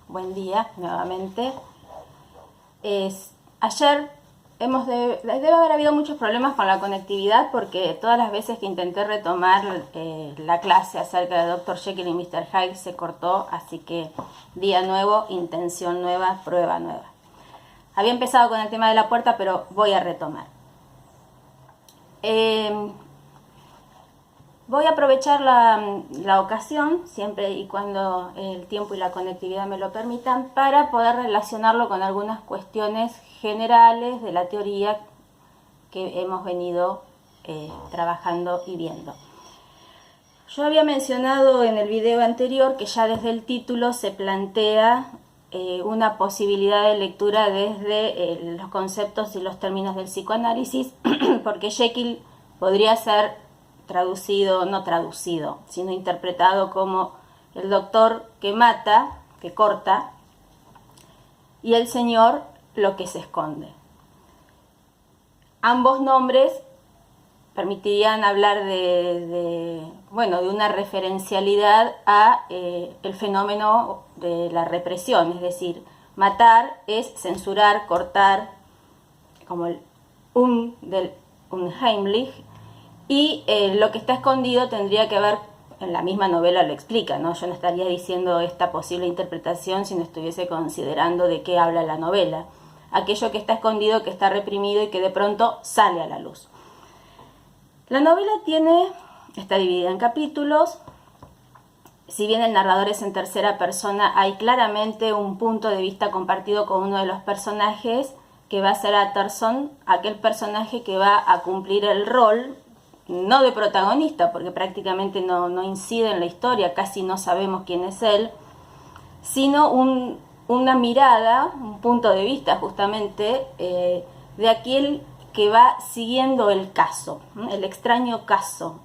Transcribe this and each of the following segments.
buen día nuevamente. Ayer debe haber habido muchos problemas con la conectividad porque todas las veces que intenté retomar la clase acerca de Dr. Jekyll y Mr. Hyde se cortó, así que día nuevo, intención nueva, prueba nueva. Había empezado con el tema de la puerta, pero voy a retomar. Voy a aprovechar la ocasión, siempre y cuando el tiempo y la conectividad me lo permitan, para poder relacionarlo con algunas cuestiones generales de la teoría que hemos venido trabajando y viendo. Yo había mencionado en el video anterior que ya desde el título se plantea una posibilidad de lectura desde los conceptos y los términos del psicoanálisis, porque Jekyll podría ser no traducido, sino interpretado como el doctor que mata, que corta, y el señor lo que se esconde. Ambos nombres permitirían hablar de una referencialidad a el fenómeno de la represión, es decir, matar es censurar, cortar, como el del Unheimlich, y lo que está escondido tendría que ver, en la misma novela lo explica, ¿no? Yo no estaría diciendo esta posible interpretación si no estuviese considerando de qué habla la novela. Aquello que está escondido, que está reprimido y que de pronto sale a la luz. La novela está dividida en capítulos. Si bien el narrador es en tercera persona, hay claramente un punto de vista compartido con uno de los personajes, que va a ser Utterson, aquel personaje que va a cumplir el rol, no de protagonista, porque prácticamente no incide en la historia, casi no sabemos quién es él, sino una mirada, un punto de vista justamente de aquel que va siguiendo el caso, el extraño caso.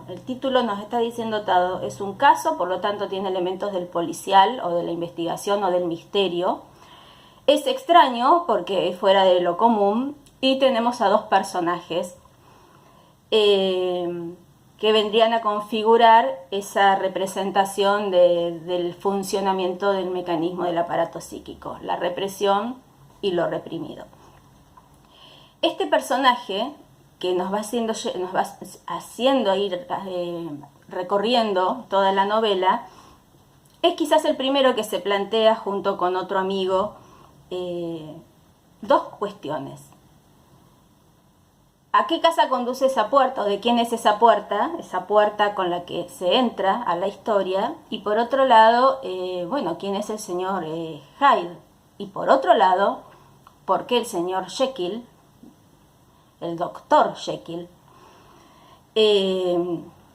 El título nos está diciendo todo, es un caso, por lo tanto tiene elementos del policial o de la investigación o del misterio. Es extraño porque es fuera de lo común y tenemos a dos personajes que vendrían a configurar esa representación del funcionamiento del mecanismo del aparato psíquico, la represión y lo reprimido. Este personaje que nos va haciendo ir recorriendo toda la novela es quizás el primero que se plantea junto con otro amigo dos cuestiones. ¿A qué casa conduce esa puerta? ¿O de quién es esa puerta con la que se entra a la historia? Y por otro lado, ¿quién es el señor Hyde? Y por otro lado, ¿por qué el señor Jekyll, el doctor Jekyll,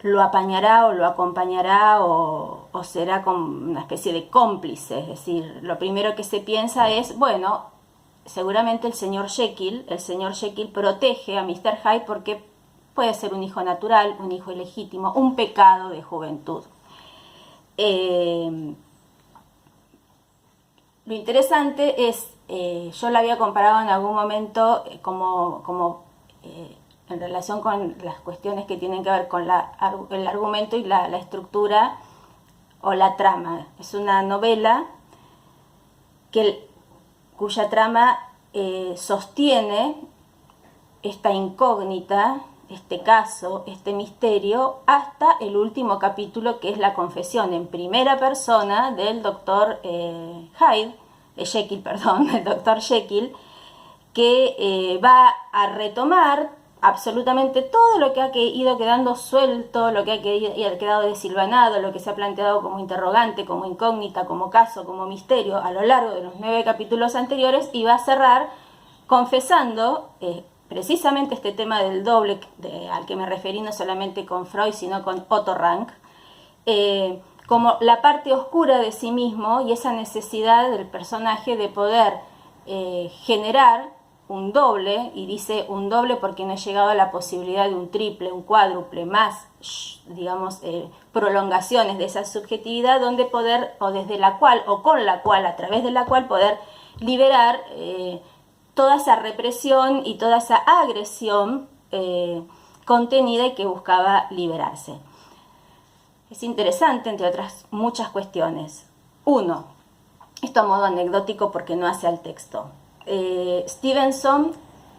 lo apañará o lo acompañará o será como una especie de cómplice? Es decir, lo primero que se piensa es, seguramente el señor Jekyll protege a Mr. Hyde porque puede ser un hijo natural, un hijo ilegítimo, un pecado de juventud. Lo interesante es, yo lo había comparado en algún momento en relación con las cuestiones que tienen que ver con el argumento y la estructura o la trama. Es una novela cuya trama sostiene esta incógnita, este caso, este misterio, hasta el último capítulo, que es la confesión en primera persona del doctor el doctor Jekyll, que va a retomar absolutamente todo lo que ha ido quedando suelto, lo que ha quedado desilvanado, lo que se ha planteado como interrogante, como incógnita, como caso, como misterio a lo largo de los 9 capítulos anteriores, y va a cerrar confesando precisamente este tema del doble al que me referí, no solamente con Freud sino con Otto Rank, como la parte oscura de sí mismo y esa necesidad del personaje de poder generar un doble, y dice un doble porque no he llegado a la posibilidad de un triple, un cuádruple, más, prolongaciones de esa subjetividad, donde poder, o desde la cual, o con la cual, a través de la cual poder liberar toda esa represión y toda esa agresión contenida y que buscaba liberarse. Es interesante, entre otras muchas cuestiones. Uno, esto a modo anecdótico porque no hace al texto. Stevenson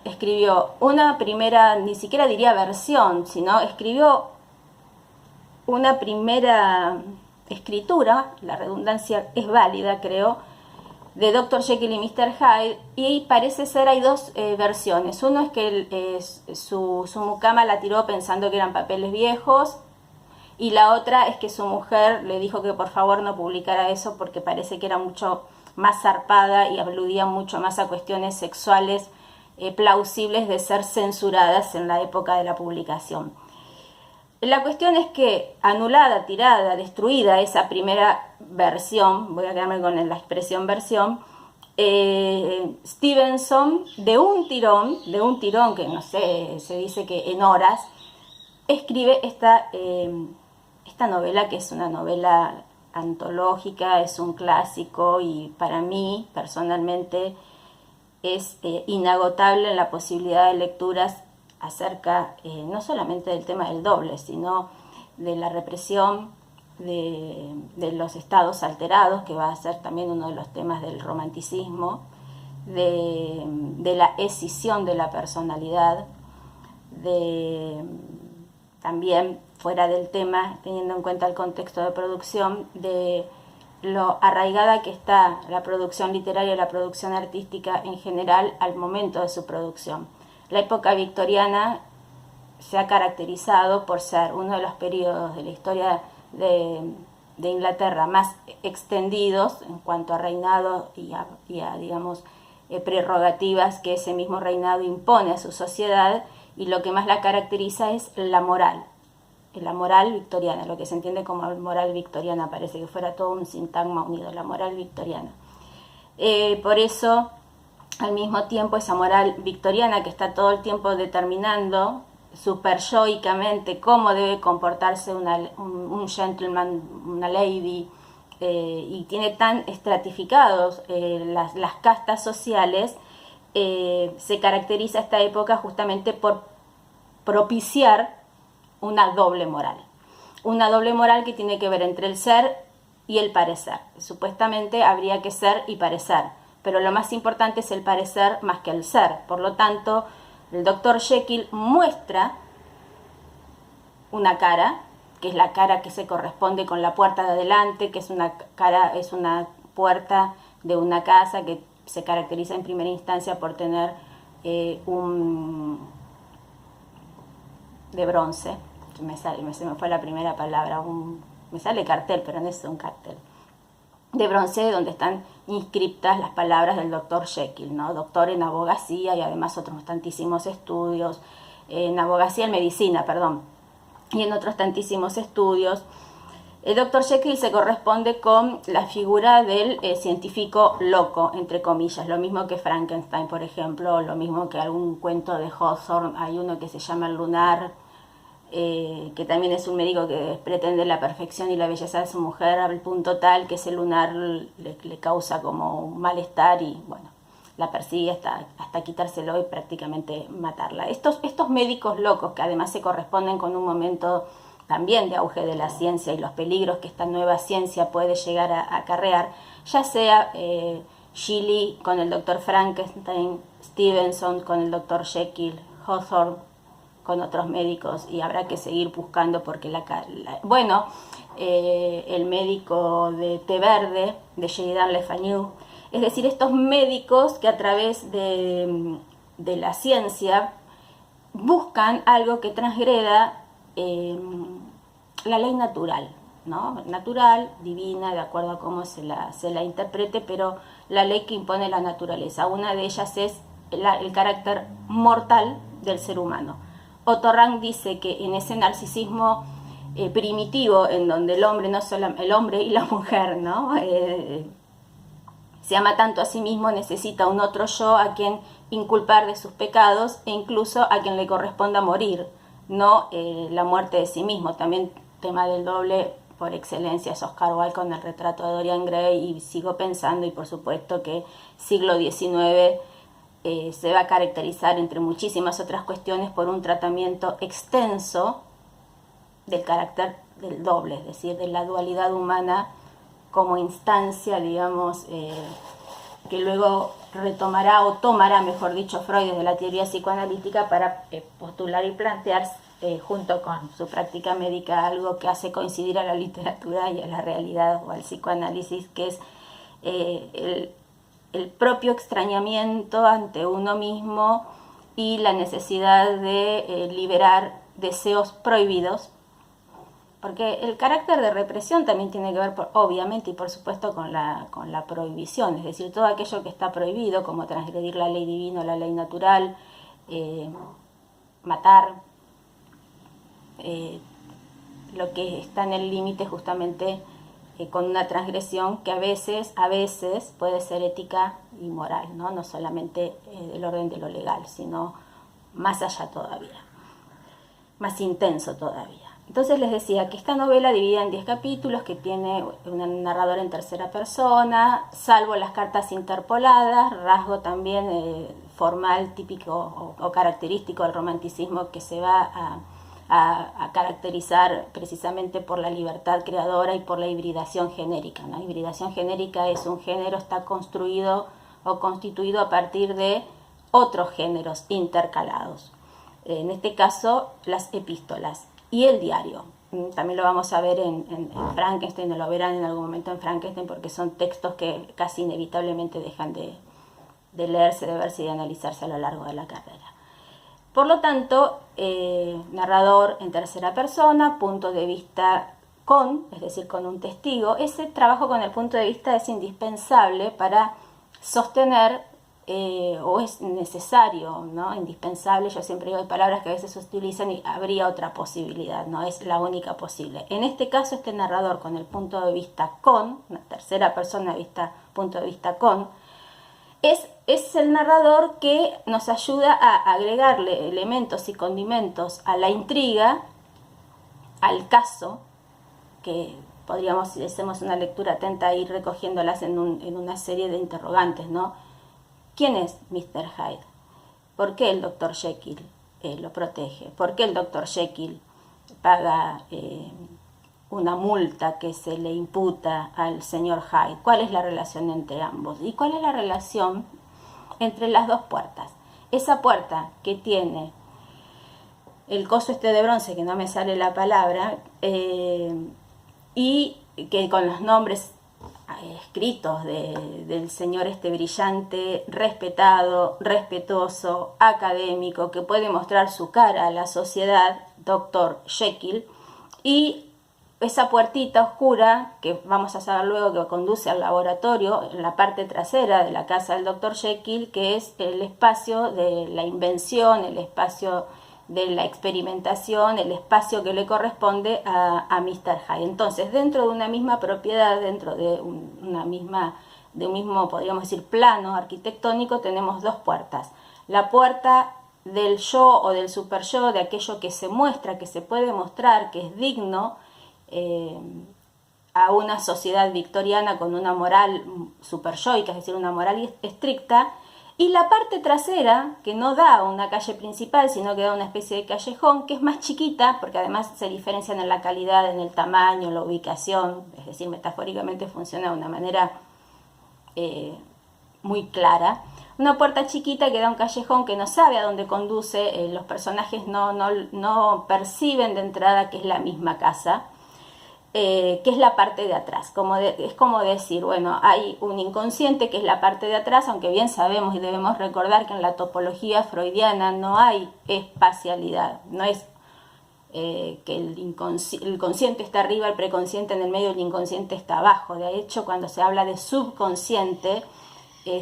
escribió una primera, ni siquiera diría versión, sino escribió una primera escritura, la redundancia es válida, creo, de Dr. Jekyll y Mr. Hyde, y parece ser hay dos versiones. Uno es que su mucama la tiró pensando que eran papeles viejos, y la otra es que su mujer le dijo que por favor no publicara eso porque parece que era mucho más zarpada y aludía mucho más a cuestiones sexuales plausibles de ser censuradas en la época de la publicación. La cuestión es que anulada, tirada, destruida esa primera versión, voy a quedarme con la expresión versión, Stevenson de un tirón que no sé, se dice que en horas, escribe esta novela, que es una novela antológica, es un clásico y para mí personalmente es inagotable en la posibilidad de lecturas acerca no solamente del tema del doble, sino de la represión de los estados alterados, que va a ser también uno de los temas del romanticismo, de la escisión de la personalidad, también fuera del tema, teniendo en cuenta el contexto de producción, de lo arraigada que está la producción literaria y la producción artística en general al momento de su producción. La época victoriana se ha caracterizado por ser uno de los periodos de la historia de Inglaterra más extendidos en cuanto a reinado y a digamos, prerrogativas que ese mismo reinado impone a su sociedad, y lo que más la caracteriza es la moral victoriana, lo que se entiende como moral victoriana, parece que fuera todo un sintagma unido, la moral victoriana. Por eso, al mismo tiempo, esa moral victoriana que está todo el tiempo determinando superyoicamente cómo debe comportarse un gentleman, una lady, y tiene tan estratificados las castas sociales, se caracteriza esta época justamente por propiciar una doble moral que tiene que ver entre el ser y el parecer. Supuestamente habría que ser y parecer, pero lo más importante es el parecer más que el ser. Por lo tanto, el Dr. Jekyll muestra una cara, que es la cara que se corresponde con la puerta de adelante, que es una puerta de una casa que se caracteriza en primera instancia por tener de bronce, se me fue la primera palabra, me sale cartel, pero no es un cartel, de bronce, donde están inscriptas las palabras del Dr. Jekyll, ¿no? Doctor en abogacía y además otros tantísimos estudios, en abogacía, en medicina, perdón, y en otros tantísimos estudios. El Dr. Jekyll se corresponde con la figura del científico loco, entre comillas, lo mismo que Frankenstein, por ejemplo, lo mismo que algún cuento de Hawthorne. Hay uno que se llama El lunar, que también es un médico que pretende la perfección y la belleza de su mujer al punto tal que ese lunar le causa como un malestar y bueno, la persigue hasta quitárselo y prácticamente matarla. Estos médicos locos, que además se corresponden con un momento también de auge de la ciencia y los peligros que esta nueva ciencia puede llegar a acarrear, ya sea Shelley con el Dr. Frankenstein, Stevenson con el Dr. Jekyll, Hawthorne con otros médicos, y habrá que seguir buscando porque el médico de té verde de Sheridan Le Fanu, es decir, estos médicos que a través de la ciencia buscan algo que transgreda la ley natural, ¿no? Natural, divina, de acuerdo a cómo se la interprete, pero la ley que impone la naturaleza. Una de ellas es el carácter mortal del ser humano. Otto Rank dice que en ese narcisismo primitivo, en donde el hombre, no solo el hombre y la mujer, ¿no? Se ama tanto a sí mismo, necesita un otro yo a quien inculpar de sus pecados e incluso a quien le corresponda morir, no la muerte de sí mismo. También tema del doble por excelencia es Oscar Wilde con el retrato de Dorian Gray, y sigo pensando, y por supuesto que siglo XIX se va a caracterizar, entre muchísimas otras cuestiones, por un tratamiento extenso del carácter del doble, es decir, de la dualidad humana como instancia, digamos, que luego retomará o tomará, mejor dicho, Freud desde la teoría psicoanalítica para postular y plantear junto con su práctica médica algo que hace coincidir a la literatura y a la realidad o al psicoanálisis, que es el propio extrañamiento ante uno mismo y la necesidad de liberar deseos prohibidos, porque el carácter de represión también tiene que ver, obviamente y por supuesto, con la prohibición, es decir, todo aquello que está prohibido, como transgredir la ley divina o la ley natural, matar, lo que está en el límite justamente con una transgresión que a veces puede ser ética y moral, no solamente del orden de lo legal, sino más allá todavía, más intenso todavía. Entonces les decía que esta novela dividida en 10 capítulos, que tiene un narrador en tercera persona, salvo las cartas interpoladas, rasgo también formal, típico o característico del romanticismo, que se va a caracterizar precisamente por la libertad creadora y por la hibridación genérica, ¿no? Hibridación genérica es un género, está construido o constituido a partir de otros géneros intercalados. En este caso, las epístolas y el diario. También lo vamos a ver en Frankenstein, o lo verán en algún momento en Frankenstein, porque son textos que casi inevitablemente dejan de leerse, de verse y de analizarse a lo largo de la carrera. Por lo tanto, narrador en tercera persona, punto de vista es decir, con un testigo. Ese trabajo con el punto de vista es indispensable para sostener, o es necesario, ¿no? Indispensable. Yo siempre digo, hay palabras que a veces se utilizan y habría otra posibilidad, no es la única posible. En este caso, este narrador con el punto de vista una tercera persona punto de vista es el narrador que nos ayuda a agregarle elementos y condimentos a la intriga, al caso, que podríamos, si hacemos una lectura atenta, ir recogiéndolas en una serie de interrogantes, ¿no? ¿Quién es Mr. Hyde? ¿Por qué el Dr. Jekyll lo protege? ¿Por qué el Dr. Jekyll paga una multa que se le imputa al señor Hyde? ¿Cuál es la relación entre ambos? ¿Y cuál es la relación entre las dos puertas? Esa puerta que tiene el coso de bronce, que no me sale la palabra, y que con los nombres escritos del señor brillante, respetado, respetuoso, académico, que puede mostrar su cara a la sociedad, Dr. Jekyll, y esa puertita oscura, que vamos a saber luego que conduce al laboratorio, en la parte trasera de la casa del Dr. Jekyll, que es el espacio de la invención, el espacio de la experimentación, el espacio que le corresponde a Mr. Hyde. Entonces, dentro de una misma propiedad, dentro de un mismo, podríamos decir, plano arquitectónico, tenemos dos puertas. La puerta del yo o del super yo, de aquello que se muestra, que se puede mostrar, que es digno a una sociedad victoriana con una moral super yoica, es decir, una moral estricta. Y la parte trasera, que no da a una calle principal, sino que da a una especie de callejón, que es más chiquita, porque además se diferencian en la calidad, en el tamaño, en la ubicación, es decir, metafóricamente funciona de una manera muy clara. Una puerta chiquita que da a un callejón que no sabe a dónde conduce, los personajes no perciben de entrada que es la misma casa. Que es la parte de atrás, es como decir, bueno, hay un inconsciente que es la parte de atrás, aunque bien sabemos y debemos recordar que en la topología freudiana no hay espacialidad, no es que el consciente está arriba, el preconsciente en el medio, el inconsciente está abajo. De hecho, cuando se habla de subconsciente,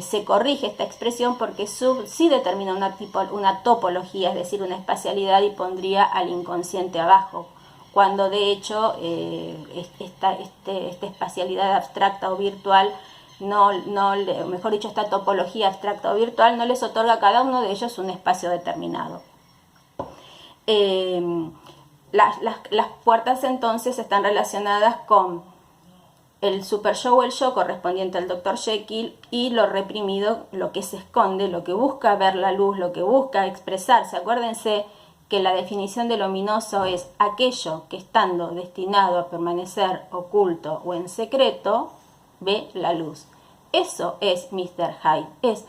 se corrige esta expresión, porque sub sí determina una topología, es decir, una espacialidad, y pondría al inconsciente abajo, cuando de hecho esta espacialidad abstracta o virtual, mejor dicho, esta topología abstracta o virtual no les otorga a cada uno de ellos un espacio determinado. Las puertas entonces están relacionadas con el super yo o el yo correspondiente al Dr. Jekyll, y lo reprimido, lo que se esconde, lo que busca ver la luz, lo que busca expresarse. Acuérdense que la definición de luminoso es aquello que, estando destinado a permanecer oculto o en secreto, ve la luz. Eso es Mr. Hyde, es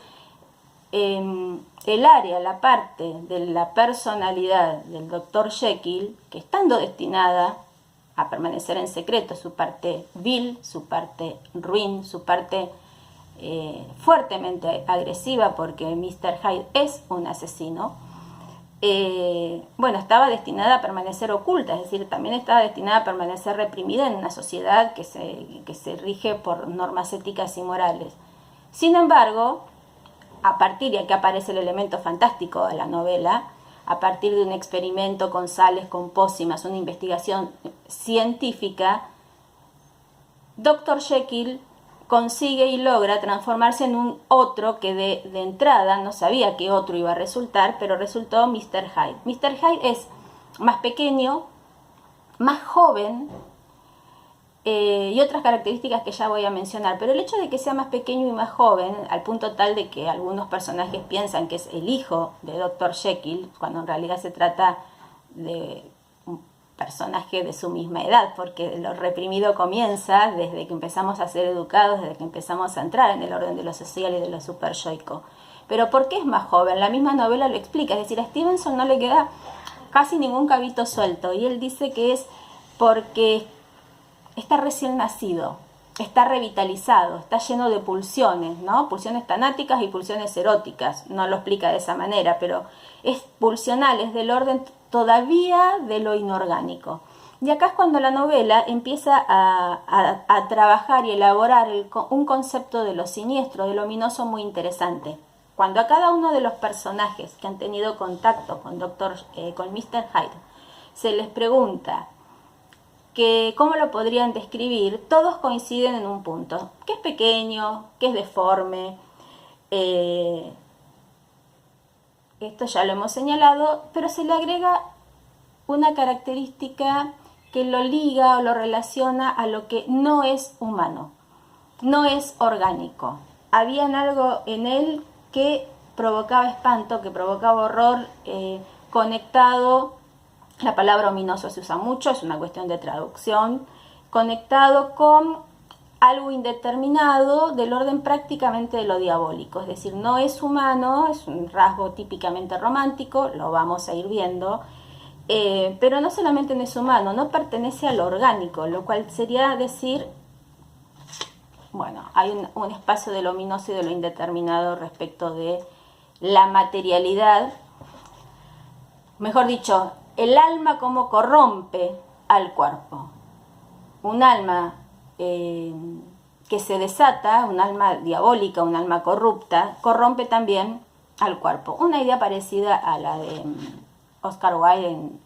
el área, la parte de la personalidad del Dr. Jekyll, que estando destinada a permanecer en secreto, su parte vil, su parte ruin, su parte fuertemente agresiva, porque Mr. Hyde es un asesino, bueno, estaba destinada a permanecer oculta, es decir, también estaba destinada a permanecer reprimida en una sociedad que se rige por normas éticas y morales. Sin embargo, a partir de aquí aparece el elemento fantástico de la novela, a partir de un experimento con sales, con pócimas, una investigación científica, Dr. Jekyll consigue y logra transformarse en un otro que de entrada no sabía qué otro iba a resultar, pero resultó Mr. Hyde. Mr. Hyde es más pequeño, más joven, y otras características que ya voy a mencionar, pero el hecho de que sea más pequeño y más joven, al punto tal de que algunos personajes piensan que es el hijo de Dr. Jekyll, cuando en realidad se trata de un personaje de su misma edad, porque lo reprimido comienza desde que empezamos a ser educados, desde que empezamos a entrar en el orden de lo social y de lo superyoico. Pero ¿por qué es más joven? La misma novela lo explica, es decir, a Stevenson no le queda casi ningún cabito suelto, y él dice que es porque está recién nacido, está revitalizado, está lleno de pulsiones, ¿no? Pulsiones tanáticas y pulsiones eróticas, no lo explica de esa manera, pero es pulsional, es del orden todavía de lo inorgánico. Y acá es cuando la novela empieza a trabajar y elaborar un concepto de lo siniestro, de lo ominoso muy interesante. Cuando a cada uno de los personajes que han tenido contacto con con Mr. Hyde se les pregunta que cómo lo podrían describir, todos coinciden en un punto, que es pequeño, que es deforme, esto ya lo hemos señalado, pero se le agrega una característica que lo liga o lo relaciona a lo que no es humano, no es orgánico. Había algo en él que provocaba espanto, que provocaba horror, conectado. La palabra ominoso se usa mucho, es una cuestión de traducción, conectado con algo indeterminado del orden prácticamente de lo diabólico, es decir, no es humano, es un rasgo típicamente romántico, lo vamos a ir viendo, pero no solamente no es humano, no pertenece a lo orgánico, lo cual sería decir, bueno, hay un espacio de lo ominoso y de lo indeterminado respecto de la materialidad, mejor dicho, el alma como corrompe al cuerpo. Un alma que se desata, un alma diabólica, un alma corrupta, corrompe también al cuerpo. Una idea parecida a la de Oscar Wilde en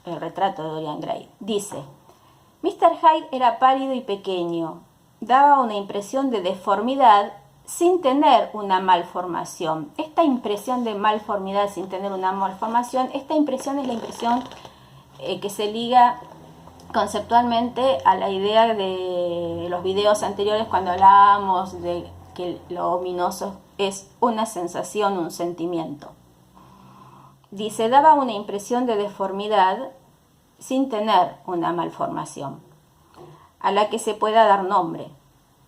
El retrato de Dorian Gray. Dice, Mr. Hyde era pálido y pequeño, daba una impresión de deformidad sin tener una malformación. Esta impresión de malformidad sin tener una malformación, esta impresión es la impresión que se liga conceptualmente a la idea de los videos anteriores cuando hablábamos de que lo ominoso es una sensación, un sentimiento. Dice, daba una impresión de deformidad sin tener una malformación, a la que se pueda dar nombre.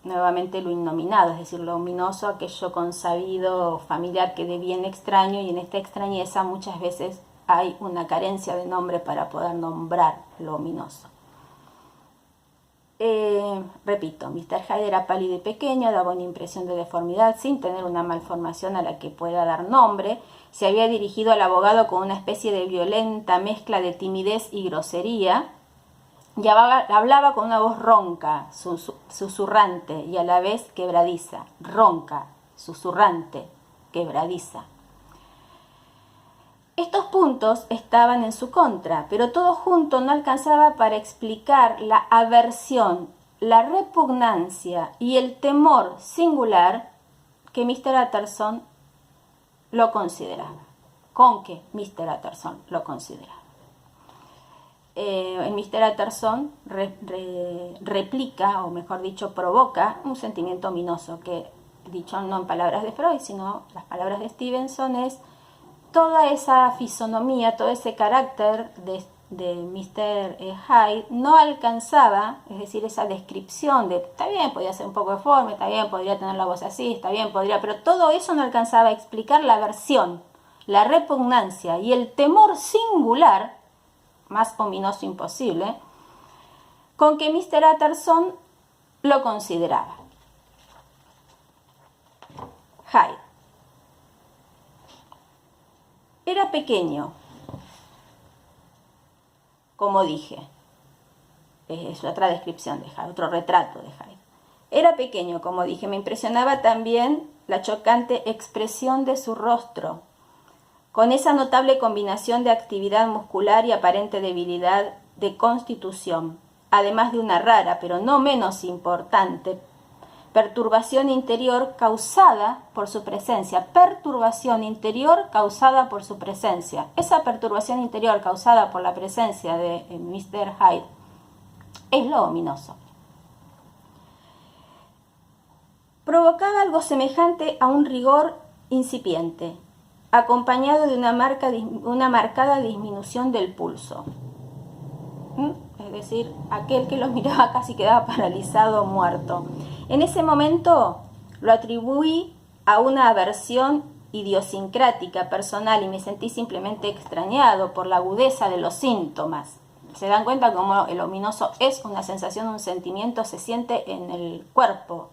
Nuevamente lo innominado, es decir, lo ominoso, aquello consabido familiar que deviene extraño, y en esta extrañeza muchas veces hay una carencia de nombre para poder nombrar lo ominoso. Repito, Mr. Hyde era pálido y pequeño, daba una impresión de deformidad sin tener una malformación a la que pueda dar nombre. Se había dirigido al abogado con una especie de violenta mezcla de timidez y grosería. Y hablaba con una voz ronca, susurrante y a la vez quebradiza. Ronca, susurrante, quebradiza. Estos puntos estaban en su contra, pero todo junto no alcanzaba para explicar la aversión, la repugnancia y el temor singular que Mr. Utterson lo consideraba. Con que Mr. Utterson lo consideraba. Mr. Utterson replica, o mejor dicho, provoca un sentimiento ominoso que, dicho no en palabras de Freud, sino las palabras de Stevenson, es toda esa fisonomía, todo ese carácter de Mr. Hyde no alcanzaba, es decir, esa descripción de, está bien, podría ser un poco deforme, está bien, podría tener la voz así, está bien, podría, pero todo eso no alcanzaba a explicar la aversión, la repugnancia y el temor singular, más ominoso imposible, con que Mr. Utterson lo consideraba. Hyde era pequeño, como dije, es otra descripción de Hyde, otro retrato de Hyde. Era pequeño, como dije, me impresionaba también la chocante expresión de su rostro, con esa notable combinación de actividad muscular y aparente debilidad de constitución, además de una rara, pero no menos importante, perturbación interior causada por su presencia. Perturbación interior causada por su presencia. Esa perturbación interior causada por la presencia de Mr. Hyde es lo ominoso. Provocaba algo semejante a un rigor incipiente, acompañado de una marcada disminución del pulso. Es decir, aquel que lo miraba casi quedaba paralizado o muerto. En ese momento lo atribuí a una aversión idiosincrática personal y me sentí simplemente extrañado por la agudeza de los síntomas. ¿Se dan cuenta cómo el ominoso es una sensación, un sentimiento, se siente en el cuerpo?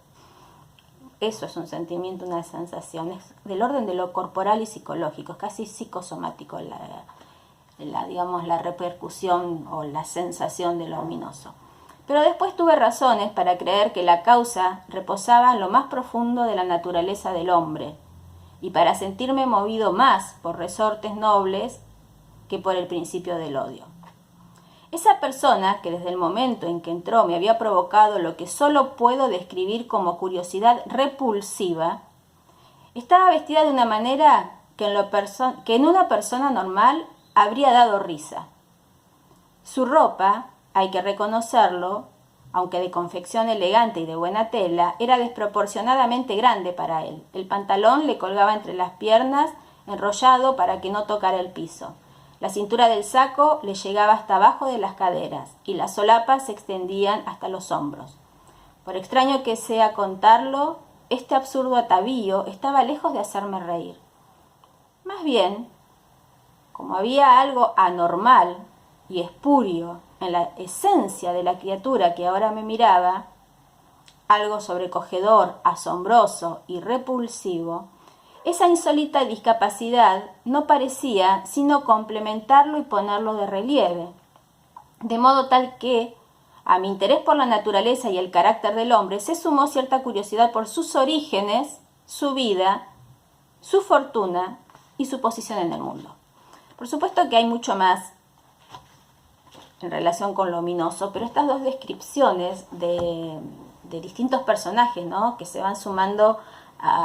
Eso es un sentimiento, una sensación, es del orden de lo corporal y psicológico, es casi psicosomático digamos, la repercusión o la sensación de lo ominoso. Pero después tuve razones para creer que la causa reposaba en lo más profundo de la naturaleza del hombre y para sentirme movido más por resortes nobles que por el principio del odio. Esa persona que desde el momento en que entró me había provocado lo que solo puedo describir como curiosidad repulsiva, estaba vestida de una manera que en una persona normal habría dado risa. Su ropa, hay que reconocerlo, aunque de confección elegante y de buena tela, era desproporcionadamente grande para él. El pantalón le colgaba entre las piernas, enrollado para que no tocara el piso. La cintura del saco le llegaba hasta abajo de las caderas y las solapas se extendían hasta los hombros. Por extraño que sea contarlo, este absurdo atavío estaba lejos de hacerme reír. Más bien, como había algo anormal y espurio en la esencia de la criatura que ahora me miraba, algo sobrecogedor, asombroso y repulsivo, esa insólita discapacidad no parecía sino complementarlo y ponerlo de relieve, de modo tal que a mi interés por la naturaleza y el carácter del hombre se sumó cierta curiosidad por sus orígenes, su vida, su fortuna y su posición en el mundo. Por supuesto que hay mucho más en relación con lo ominoso, pero estas dos descripciones de distintos personajes, ¿no?, que se van sumando a